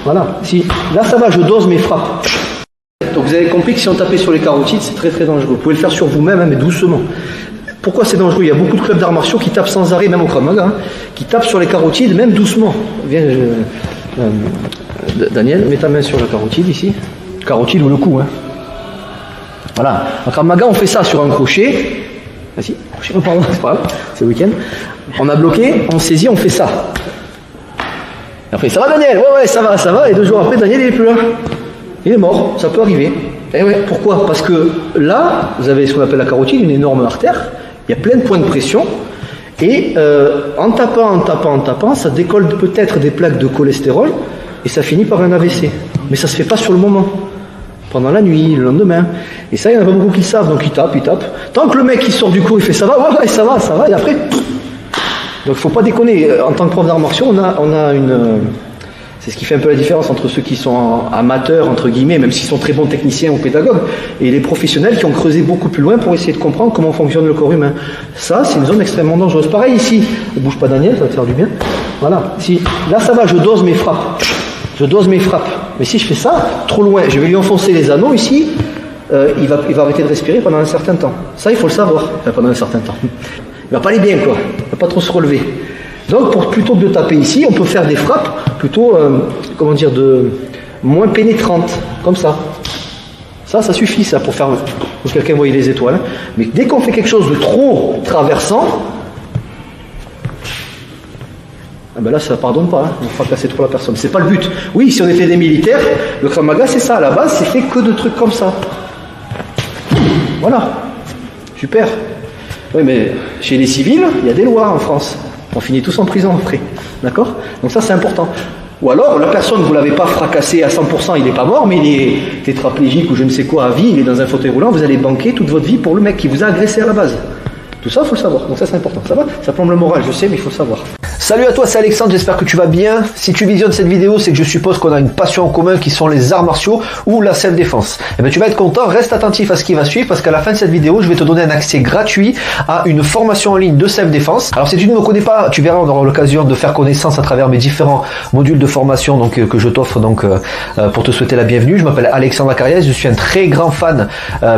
Voilà. Si, là ça va, je dose mes frappes. Donc vous avez compris que si on tapait sur les carotides, c'est très très dangereux. Vous pouvez le faire sur vous-même, hein, mais doucement. Pourquoi c'est dangereux? Il y a beaucoup de clubs d'arts martiaux qui tapent sans arrêt, même au Krav Maga, hein, qui tapent sur les carotides, même doucement. Viens, Daniel, mets ta main sur la carotide ici. Carotide ou le cou. Hein. Voilà. En Krav Maga, on fait ça sur un crochet. Vas-y, crochet. Oh, pardon, c'est pas grave, c'est le week-end. On a bloqué, on saisit, on fait ça. Et après, ça va Daniel? Ouais, ça va. Et 2 jours après, Daniel, il est plus là. Il est mort, ça peut arriver. Et ouais, pourquoi? Parce que là, vous avez ce qu'on appelle la carotide, une énorme artère. Il y a plein de points de pression. Et en tapant, ça décolle peut-être des plaques de cholestérol. Et ça finit par un AVC. Mais ça se fait pas sur le moment. Pendant la nuit, le lendemain. Et ça, il y en a pas beaucoup qui le savent. Donc ils tapent. Tant que le mec il sort du cours, il fait ça va, ouais, ça va. Et après, donc faut pas déconner. En tant que prof d'arts martiaux, on a une... C'est ce qui fait un peu la différence entre ceux qui sont amateurs, entre guillemets, même s'ils sont très bons techniciens ou pédagogues, et les professionnels qui ont creusé beaucoup plus loin pour essayer de comprendre comment fonctionne le corps humain. Ça, c'est une zone extrêmement dangereuse. Pareil ici, ne bouge pas Daniel, ça va te faire du bien. Voilà. Si, là ça va, je dose mes frappes. Mais si je fais ça, trop loin, je vais lui enfoncer les anneaux ici, il va arrêter de respirer pendant un certain temps. Ça, il faut le savoir, pendant un certain temps. Il va pas aller bien, quoi. Il va pas trop se relever. Donc, plutôt que de taper ici, on peut faire des frappes plutôt, moins pénétrantes, comme ça. Ça suffit, ça, pour que quelqu'un voie les étoiles. Mais dès qu'on fait quelque chose de trop traversant, là, ça pardonne pas, hein. On fera casser trop la personne. C'est pas le but. Oui, si on était des militaires, le Krav Maga, c'est ça. À la base, c'est fait que de trucs comme ça. Voilà. Super. Oui, mais chez les civils, il y a des lois en France. On finit tous en prison après. D'accord? Donc ça, c'est important. Ou alors, la personne, vous ne l'avez pas fracassé à 100%, il n'est pas mort, mais il est tétraplégique ou je ne sais quoi à vie, il est dans un fauteuil roulant, vous allez banquer toute votre vie pour le mec qui vous a agressé à la base. Tout ça, il faut le savoir. Donc ça, c'est important. Ça va? Ça plombe le moral, je sais, mais il faut le savoir. Salut à toi, c'est Alexandre, j'espère que tu vas bien. Si tu visionnes cette vidéo, c'est que je suppose qu'on a une passion en commun qui sont les arts martiaux ou la self-défense. Et bien tu vas être content, reste attentif à ce qui va suivre parce qu'à la fin de cette vidéo, je vais te donner un accès gratuit à une formation en ligne de self-défense. Alors si tu ne me connais pas, tu verras, on aura l'occasion de faire connaissance à travers mes différents modules de formation que je t'offre pour te souhaiter la bienvenue. Je m'appelle Alexandre Acariès, je suis un très grand fan,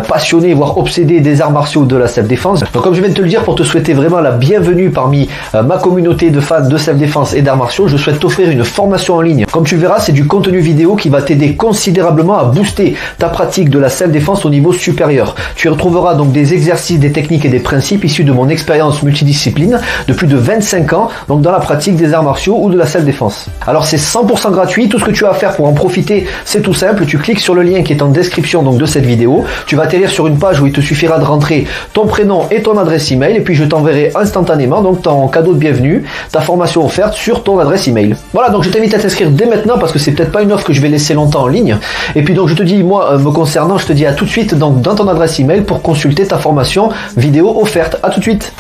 passionné, voire obsédé des arts martiaux de la self-défense. Donc comme je viens de te le dire, pour te souhaiter vraiment la bienvenue parmi ma communauté de fans de self-défense et d'arts martiaux, je souhaite t'offrir une formation en ligne. Comme tu verras, c'est du contenu vidéo qui va t'aider considérablement à booster ta pratique de la self-défense au niveau supérieur. Tu y retrouveras donc des exercices, des techniques et des principes issus de mon expérience multidiscipline de plus de 25 ans, donc dans la pratique des arts martiaux ou de la self-défense. Alors c'est 100% gratuit, tout ce que tu as à faire pour en profiter, c'est tout simple, tu cliques sur le lien qui est en description donc de cette vidéo, tu vas atterrir sur une page où il te suffira de rentrer ton prénom et ton adresse email et puis je t'enverrai instantanément donc ton cadeau de bienvenue, ta formation offerte sur ton adresse email. Voilà, donc je t'invite à t'inscrire dès maintenant parce que c'est peut-être pas une offre que je vais laisser longtemps en ligne. Et puis donc je te dis, moi me concernant, je te dis à tout de suite donc dans ton adresse email pour consulter ta formation vidéo offerte. À tout de suite.